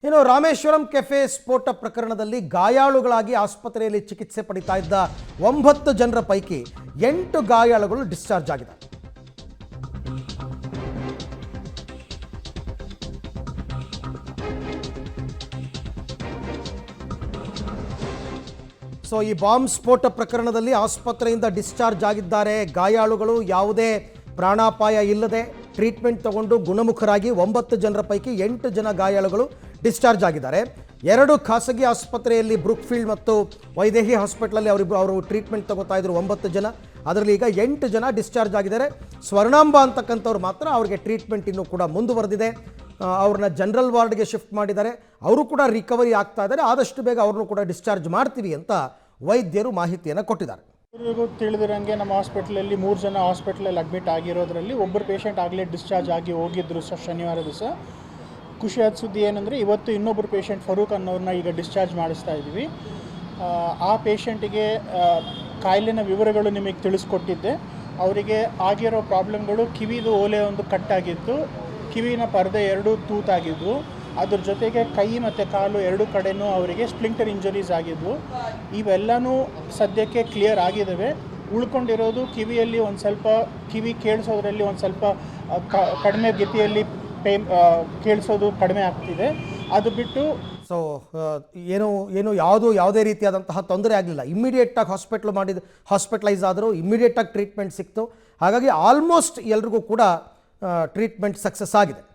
ಇನ್ನು ರಾಮೇಶ್ವರಂ ಕೆಫೆ ಸ್ಫೋಟ ಪ್ರಕರಣದಲ್ಲಿ ಗಾಯಾಳುಗಳಾಗಿ ಆಸ್ಪತ್ರೆಯಲ್ಲಿ ಚಿಕಿತ್ಸೆ ಪಡಿತಾ ಇದ್ದ 9 ಜನರ ಪೈಕಿ 8 ಗಾಯಾಳುಗಳು ಡಿಸ್ಚಾರ್ಜ್ ಆಗಿದ್ದಾರೆ. ಸೊ ಈ ಬಾಂಬ್ ಸ್ಫೋಟ ಪ್ರಕರಣದಲ್ಲಿ ಆಸ್ಪತ್ರೆಯಿಂದ ಡಿಸ್ಚಾರ್ಜ್ ಆಗಿದ್ದಾರೆ ಗಾಯಾಳುಗಳು. ಯಾವುದೇ ಪ್ರಾಣಾಪಾಯ ಇಲ್ಲದೆ ಟ್ರೀಟ್ಮೆಂಟ್ ತಗೊಂಡು ಗುಣಮುಖರಾಗಿ 9 ಜನರ ಪೈಕಿ 8 ಜನ ಗಾಯಾಳುಗಳು ಡಿಸ್ಚಾರ್ಜ್ ಆಗಿದ್ದಾರೆ. 2 ಖಾಸಗಿ ಆಸ್ಪತ್ರೆಯಲ್ಲಿ ಬ್ರೂಕ್ಫೀಲ್ಡ್ ಮತ್ತು ವೈದೇಹಿ ಹಾಸ್ಪಿಟಲಲ್ಲಿ ಅವರು ಟ್ರೀಟ್ಮೆಂಟ್ ತಗೋತಾ ಇದ್ರು 9 ಜನ. ಅದರಲ್ಲಿ ಈಗ 8 ಜನ ಡಿಸ್ಚಾರ್ಜ್ ಆಗಿದ್ದಾರೆ. ಸ್ವರ್ಣಾಂಬ ಅಂತಕ್ಕಂಥವ್ರು ಮಾತ್ರ ಅವರಿಗೆ ಟ್ರೀಟ್ಮೆಂಟ್ ಇನ್ನೂ ಕೂಡ ಮುಂದುವರೆದಿದೆ. ಅವ್ರನ್ನ ಜನರಲ್ ವಾರ್ಡ್ಗೆ ಶಿಫ್ಟ್ ಮಾಡಿದ್ದಾರೆ. ಅವರು ಕೂಡ ರಿಕವರಿ ಆಗ್ತಾ ಇದ್ದಾರೆ. ಆದಷ್ಟು ಬೇಗ ಅವ್ರನ್ನೂ ಕೂಡ ಡಿಸ್ಚಾರ್ಜ್ ಮಾಡ್ತೀವಿ ಅಂತ ವೈದ್ಯರು ಮಾಹಿತಿಯನ್ನು ಕೊಟ್ಟಿದ್ದಾರೆ. ಇವ್ರಿಗೂ ತಿಳಿದಿರಂಗೆ ನಮ್ಮ ಹಾಸ್ಪಿಟ್ಲಲ್ಲಿ 3 ಜನ ಹಾಸ್ಪಿಟ್ಲಲ್ಲಿ ಅಡ್ಮಿಟ್ ಆಗಿರೋದ್ರಲ್ಲಿ ಒಬ್ಬರು ಪೇಷಂಟ್ ಆಗಲೇ ಡಿಸ್ಚಾರ್ಜ್ ಆಗಿ ಹೋಗಿದ್ರು ಶನಿವಾರ ದಿವಸ. ಖುಷಿಯಾದ ಸುದ್ದಿ ಏನಂದರೆ ಇವತ್ತು ಇನ್ನೊಬ್ಬರು ಪೇಷಂಟ್ ಫರೂಕ್ ಅನ್ನೋರನ್ನ ಈಗ ಡಿಸ್ಚಾರ್ಜ್ ಮಾಡಿಸ್ತಾ ಇದ್ದೀವಿ. ಆ ಪೇಷಂಟಿಗೆ ಕಾಯಿಲೆನ ವಿವರಗಳು ನಿಮಗೆ ತಿಳಿಸ್ಕೊಟ್ಟಿದ್ದೆ. ಅವರಿಗೆ ಆಗಿರೋ ಪ್ರಾಬ್ಲಮ್ಗಳು ಕಿವಿದು ಓಲೆ ಒಂದು ಕಟ್ಟಾಗಿತ್ತು, ಕಿವಿನ ಪರದೆ 2 ತೂತಾಗಿದ್ವು, ಅದ್ರ ಜೊತೆಗೆ ಕೈ ಮತ್ತು ಕಾಲು 2 ಕಡೆನೂ ಅವರಿಗೆ ಸ್ಪ್ಲಿಂಟರ್ ಇಂಜರೀಸ್ ಆಗಿದ್ವು. ಇವೆಲ್ಲನೂ ಸದ್ಯಕ್ಕೆ ಕ್ಲಿಯರ್ ಆಗಿದ್ದಾವೆ. ಉಳ್ಕೊಂಡಿರೋದು ಕಿವಿಯಲ್ಲಿ ಒಂದು ಸ್ವಲ್ಪ ಕಿವಿ ಕೇಳಿಸೋದ್ರಲ್ಲಿ ಒಂದು ಸ್ವಲ್ಪ ಕಡಿಮೆ ಗತಿಯಲ್ಲಿ ಕೇಳಿಸೋದು ಕಡಿಮೆ ಆಗ್ತಿದೆ. ಅದು ಬಿಟ್ಟು ಸೊ ಏನು ಯಾವುದೇ ರೀತಿಯಾದಂತಹ ತೊಂದರೆ ಆಗಲಿಲ್ಲ. ಇಮ್ಮಿಡಿಯೇಟಾಗಿ ಹಾಸ್ಪಿಟಲೈಸ್ ಆದರೂ ಇಮ್ಮಿಡಿಯೇಟಾಗಿ ಟ್ರೀಟ್ಮೆಂಟ್ ಸಿಕ್ತು. ಹಾಗಾಗಿ ಆಲ್ಮೋಸ್ಟ್ ಎಲ್ರಿಗೂ ಕೂಡ ಟ್ರೀಟ್ಮೆಂಟ್ ಸಕ್ಸಸ್ ಆಗಿದೆ.